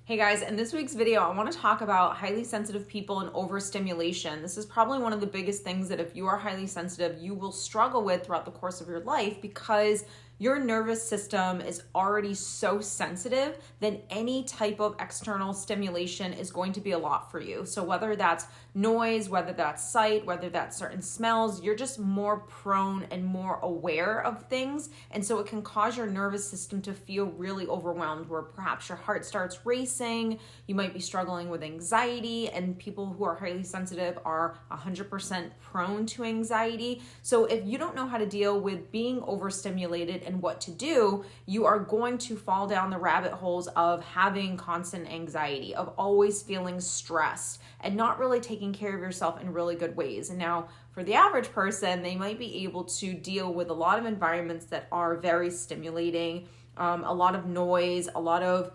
Hey guys, in this week's video, I want to talk about highly sensitive people and overstimulation. This is probably one of the biggest things that if you are highly sensitive, you will struggle with throughout the course of your life because your nervous system is already so sensitive that any type of external stimulation is going to be a lot for you. So whether that's noise, whether that's sight, whether that's certain smells, you're just more prone and more aware of things. And so it can cause your nervous system to feel really overwhelmed, where perhaps your heart starts racing, you might be struggling with anxiety, and people who are highly sensitive are 100% prone to anxiety. So if you don't know how to deal with being overstimulated and what to do, you are going to fall down the rabbit holes of having constant anxiety, of always feeling stressed and not really taking care of yourself in really good ways. And now for the average person, they might be able to deal with a lot of environments that are very stimulating, a lot of noise, a lot of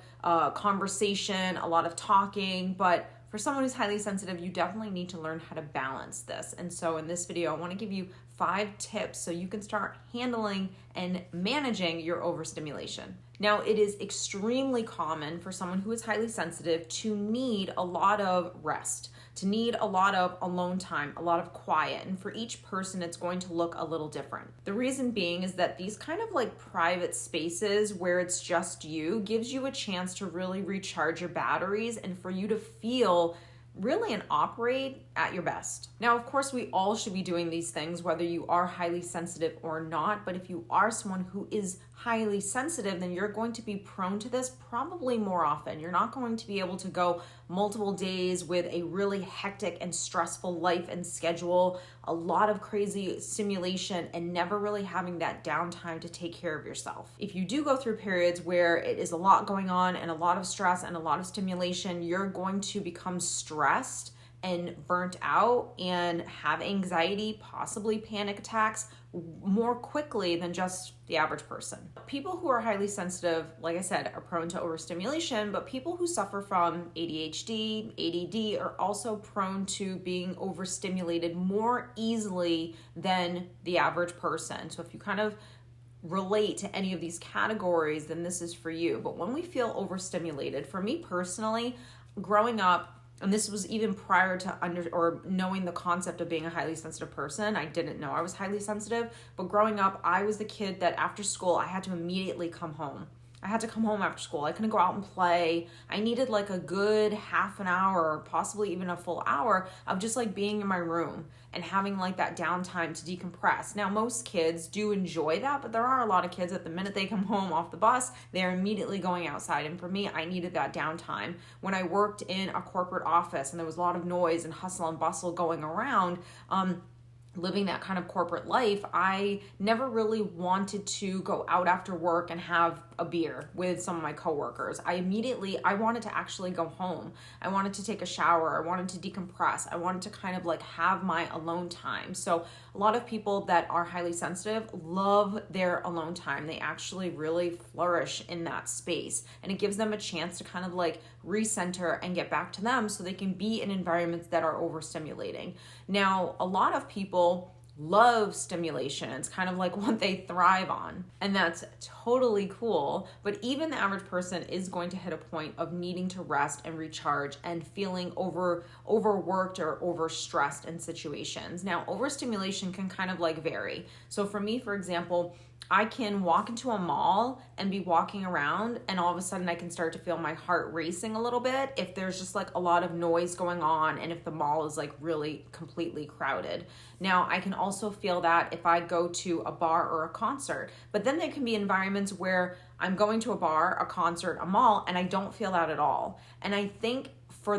conversation, a lot of talking. But for someone who's highly sensitive, you definitely need to learn how to balance this. And so in this video, I want to give you 5 tips so you can start handling and managing your overstimulation. Now, it is extremely common for someone who is highly sensitive to need a lot of rest, to need a lot of alone time, a lot of quiet. And for each person, it's going to look a little different. The reason being is that these kind of like private spaces where it's just you gives you a chance to really recharge your batteries and for you to feel really and operate at your best. Now, of course, we all should be doing these things, whether you are highly sensitive or not. But if you are someone who is highly sensitive, then you're going to be prone to this probably more often. You're not going to be able to go multiple days with a really hectic and stressful life and schedule, a lot of crazy stimulation, and never really having that downtime to take care of yourself. If you do go through periods where it is a lot going on and a lot of stress and a lot of stimulation, you're going to become stressed and burnt out and have anxiety, possibly panic attacks more quickly than just the average person. People who are highly sensitive, like I said, are prone to overstimulation, but people who suffer from ADHD, ADD are also prone to being overstimulated more easily than the average person. So if you kind of relate to any of these categories, then this is for you. But when we feel overstimulated, for me personally, growing up, and this was even prior to knowing the concept of being a highly sensitive person. I didn't know I was highly sensitive, but growing up, I was the kid that after school, I had to immediately come home. I had to come home after school. I couldn't go out and play. I needed like a good half an hour, possibly even a full hour of just like being in my room and having like that downtime to decompress. Now, most kids do enjoy that, but there are a lot of kids that the minute they come home off the bus, they're immediately going outside. And for me, I needed that downtime. When I worked in a corporate office and there was a lot of noise and hustle and bustle going around, living that kind of corporate life, I never really wanted to go out after work and have a beer with some of my coworkers. I wanted to actually go home. I wanted to take a shower. I wanted to decompress. I wanted to kind of like have my alone time. So a lot of people that are highly sensitive love their alone time. They actually really flourish in that space, and it gives them a chance to kind of like recenter and get back to them so they can be in environments that are overstimulating. Now, a lot of people love stimulation. It's kind of like what they thrive on, and that's totally cool. But even the average person is going to hit a point of needing to rest and recharge and feeling overworked or overstressed in situations. Now, overstimulation can kind of like vary. So for me, for example, I can walk into a mall and be walking around, and all of a sudden I can start to feel my heart racing a little bit if there's just like a lot of noise going on and if the mall is like really completely crowded. Now, I can also feel that if I go to a bar or a concert, but then there can be environments where I'm going to a bar, a concert, a mall, and I don't feel that at all. And I think for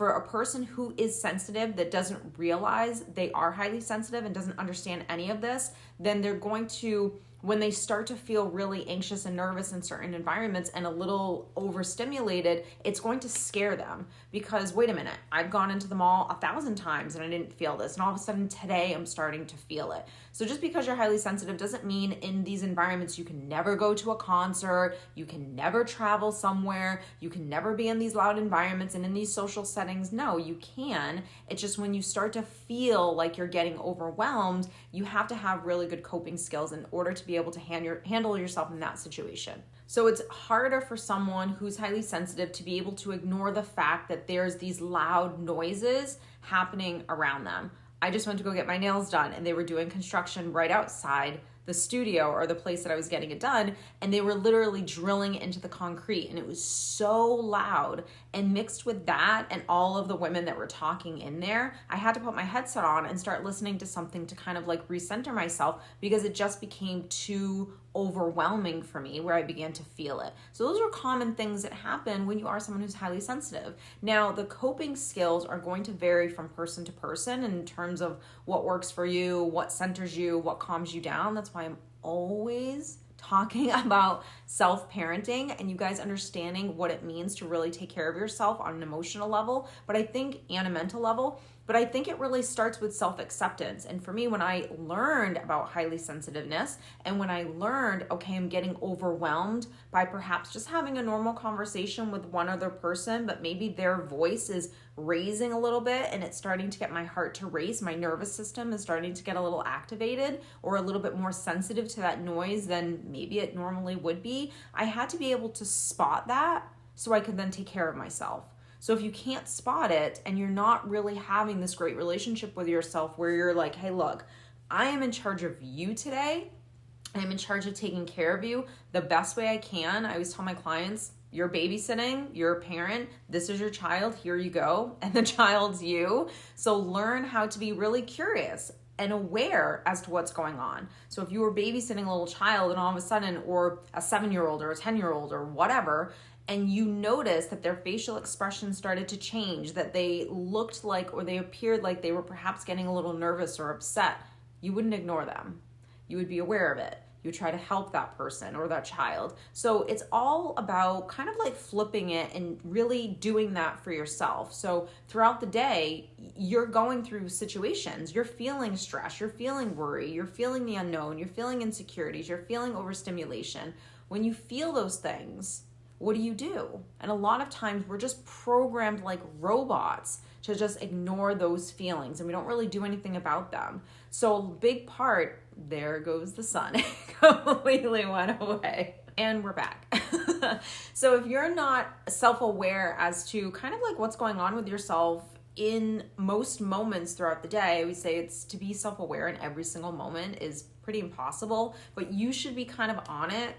a person who is sensitive that doesn't realize they are highly sensitive and doesn't understand any of this, then they're going to, when they start to feel really anxious and nervous in certain environments and a little overstimulated, it's going to scare them because, wait a minute, I've gone into the mall 1,000 times and I didn't feel this. And all of a sudden today I'm starting to feel it. So just because you're highly sensitive doesn't mean in these environments you can never go to a concert, you can never travel somewhere, you can never be in these loud environments and in these social settings. No, you can. It's just when you start to feel like you're getting overwhelmed, you have to have really good coping skills in order to be able to handle yourself in that situation. So it's harder for someone who's highly sensitive to be able to ignore the fact that there's these loud noises happening around them. I just went to go get my nails done, and they were doing construction right outside the studio or the place that I was getting it done, and they were literally drilling into the concrete, and it was so loud. And mixed with that and all of the women that were talking in there, I had to put my headset on and start listening to something to kind of like recenter myself, because it just became too overwhelming for me, where I began to feel it. So those are common things that happen when you are someone who's highly sensitive. Now, the coping skills are going to vary from person to person in terms of what works for you, what centers you, what calms you down. That's why I'm always talking about self-parenting and you guys understanding what it means to really take care of yourself on an emotional level, and a mental level. But I think it really starts with self-acceptance. And for me, when I learned about highly sensitiveness, and when I learned, okay, I'm getting overwhelmed by perhaps just having a normal conversation with one other person, but maybe their voice is raising a little bit and it's starting to get my heart to race, my nervous system is starting to get a little activated or a little bit more sensitive to that noise than maybe it normally would be. I had to be able to spot that so I could then take care of myself. So if you can't spot it and you're not really having this great relationship with yourself where you're like, hey, look, I am in charge of you today. I'm in charge of taking care of you the best way I can. I always tell my clients, you're babysitting, you're a parent, this is your child, here you go, and the child's you. So learn how to be really curious and aware as to what's going on. So if you were babysitting a little child and all of a sudden, or a 7-year-old or a 10-year-old or whatever, and you noticed that their facial expression started to change, that they looked like, or they appeared like they were perhaps getting a little nervous or upset, you wouldn't ignore them. You would be aware of it. You would try to help that person or that child. So it's all about kind of like flipping it and really doing that for yourself. So throughout the day, you're going through situations, you're feeling stress, you're feeling worry, you're feeling the unknown, you're feeling insecurities, you're feeling overstimulation. When you feel those things, what do? And a lot of times we're just programmed like robots to just ignore those feelings and we don't really do anything about them. So a big part, there goes the sun, completely went away. And we're back. So if you're not self-aware as to kind of like what's going on with yourself in most moments throughout the day, I would say it's to be self-aware in every single moment is pretty impossible, but you should be kind of on it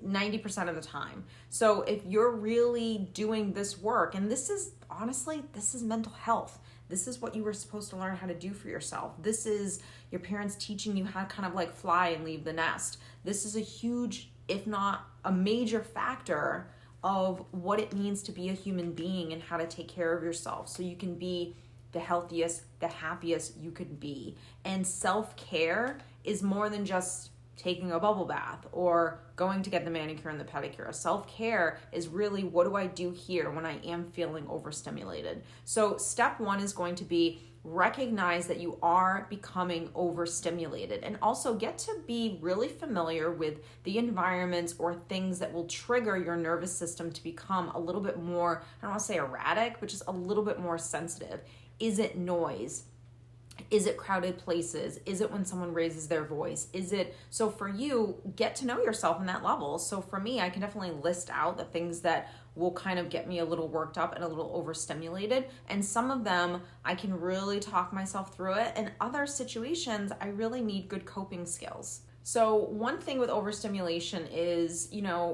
90% of the time. So if you're really doing this work, and this is honestly, this is mental health. This is what you were supposed to learn how to do for yourself. This is your parents teaching you how to kind of like fly and leave the nest. This is a huge, if not a major factor of what it means to be a human being and how to take care of yourself so you can be the healthiest, the happiest you could be. And self-care is more than just taking a bubble bath or going to get the manicure and the pedicure. Self-care is really, what do I do here when I am feeling overstimulated? So step one is going to be recognize that you are becoming overstimulated, and also get to be really familiar with the environments or things that will trigger your nervous system to become a little bit more, I don't want to say erratic, but just a little bit more sensitive. Is it noise? Is it crowded places? Is it when someone raises their voice? Is it, so for you, get to know yourself in that level. So for me, I can definitely list out the things that will kind of get me a little worked up and a little overstimulated. And some of them, I can really talk myself through it. And other situations, I really need good coping skills. So one thing with overstimulation is,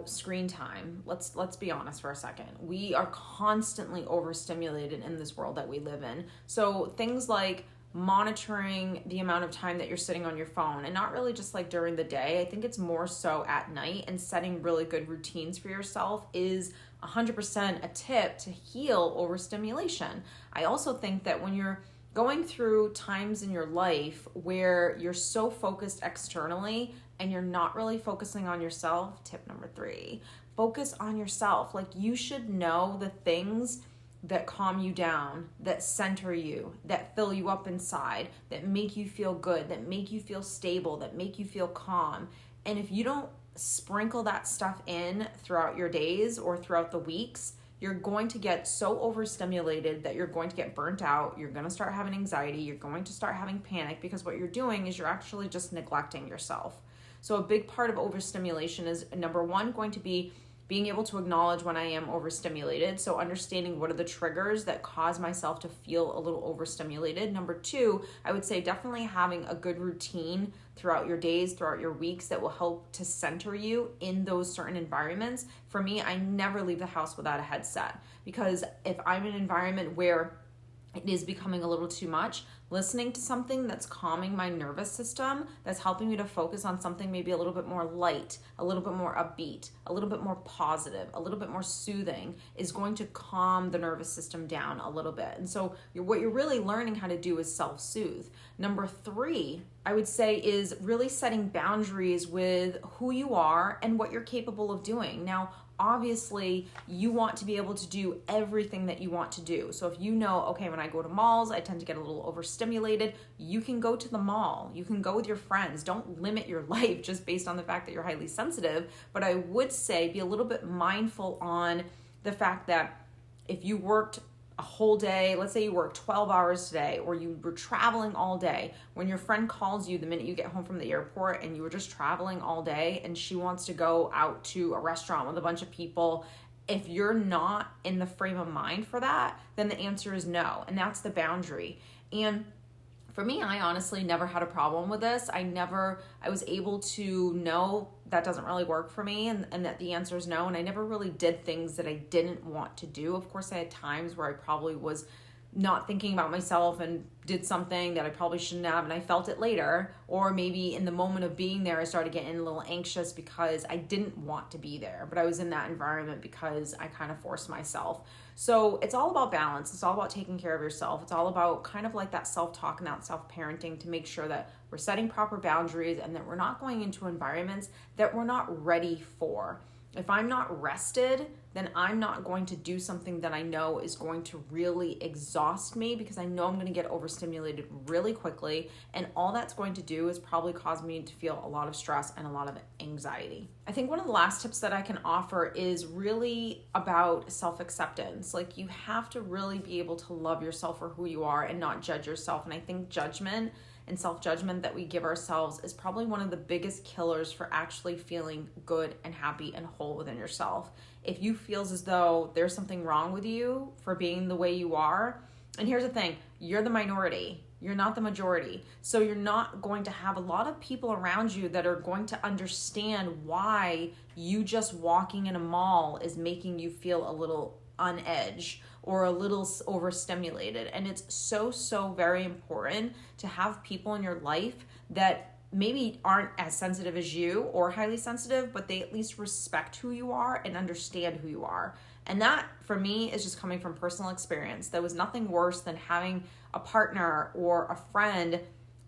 screen time. Let's be honest for a second. We are constantly overstimulated in this world that we live in. So things like monitoring the amount of time that you're sitting on your phone, and not really just like during the day. I think it's more so at night, and setting really good routines for yourself is 100% a tip to heal overstimulation. I also think that when you're going through times in your life where you're so focused externally and you're not really focusing on yourself, tip number 3, focus on yourself. Like, you should know the things that calm you down, that center you, that fill you up inside, that make you feel good, that make you feel stable, that make you feel calm. And if you don't sprinkle that stuff in throughout your days or throughout the weeks, you're going to get so overstimulated that you're going to get burnt out. You're going to start having anxiety. You're going to start having panic, because what you're doing is you're actually just neglecting yourself. So a big part of overstimulation is, number one, going to be being able to acknowledge when I am overstimulated. So understanding what are the triggers that cause myself to feel a little overstimulated. Number two, I would say definitely having a good routine throughout your days, throughout your weeks that will help to center you in those certain environments. For me, I never leave the house without a headset, because if I'm in an environment where it is becoming a little too much, listening to something that's calming my nervous system, that's helping me to focus on something maybe a little bit more light, a little bit more upbeat, a little bit more positive, a little bit more soothing, is going to calm the nervous system down a little bit. And so what you're really learning how to do is self-soothe. Number three, I would say, is really setting boundaries with who you are and what you're capable of doing. Now, obviously, you want to be able to do everything that you want to do. So if you know, okay, when I go to malls, I tend to get a little overstimulated, you can go to the mall. You can go with your friends. Don't limit your life just based on the fact that you're highly sensitive. But I would say be a little bit mindful on the fact that if you worked a whole day, let's say you work 12 hours today, or you were traveling all day, when your friend calls you the minute you get home from the airport and you were just traveling all day and she wants to go out to a restaurant with a bunch of people, if you're not in the frame of mind for that, then the answer is no. And that's the boundary. And for me, I honestly never had a problem with this. I was able to know that doesn't really work for me, and that the answer is no. And I never really did things that I didn't want to do. Of course, I had times where I probably was not thinking about myself and did something that I probably shouldn't have, and I felt it later. Or maybe in the moment of being there, I started getting a little anxious because I didn't want to be there, but I was in that environment because I kind of forced myself. So it's all about balance. It's all about taking care of yourself. It's all about kind of like that self-talk and that self-parenting to make sure that we're setting proper boundaries and that we're not going into environments that we're not ready for. If I'm not rested, then I'm not going to do something that I know is going to really exhaust me, because I know I'm going to get overstimulated really quickly. And all that's going to do is probably cause me to feel a lot of stress and a lot of anxiety. I think one of the last tips that I can offer is really about self-acceptance. Like, you have to really be able to love yourself for who you are and not judge yourself. And I think judgment and self-judgment that we give ourselves is probably one of the biggest killers for actually feeling good and happy and whole within yourself. If you feel as though there's something wrong with you for being the way you are, and here's the thing, you're the minority, you're not the majority. So you're not going to have a lot of people around you that are going to understand why you just walking in a mall is making you feel a little on edge or a little overstimulated. And it's so very important to have people in your life that maybe aren't as sensitive as you or highly sensitive, but they at least respect who you are and understand who you are. And that, for me, is just coming from personal experience. There was nothing worse than having a partner or a friend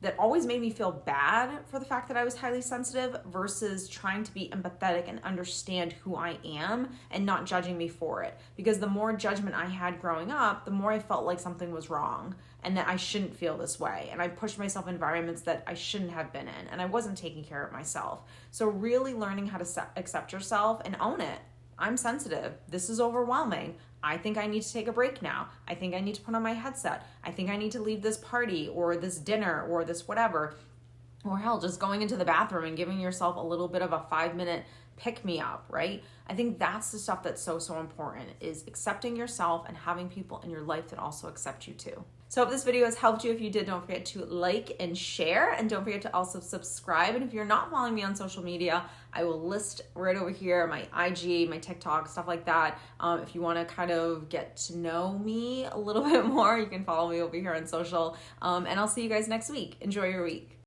that always made me feel bad for the fact that I was highly sensitive versus trying to be empathetic and understand who I am and not judging me for it. Because the more judgment I had growing up, the more I felt like something was wrong and that I shouldn't feel this way. And I pushed myself in environments that I shouldn't have been in, and I wasn't taking care of myself. So really learning how to accept yourself and own it. I'm sensitive. This is overwhelming. I think I need to take a break now. I think I need to put on my headset. I think I need to leave this party or this dinner or this whatever. Or hell, just going into the bathroom and giving yourself a little bit of a 5-minute pick me up, right? I think that's the stuff that's so important, is accepting yourself and having people in your life that also accept you too. So if this video has helped you, if you did, don't forget to like and share, and don't forget to also subscribe. And if you're not following me on social media, I will list right over here my IG, my TikTok, stuff like that. If you want to kind of get to know me a little bit more, you can follow me over here on social. And I'll see you guys next week. Enjoy your week.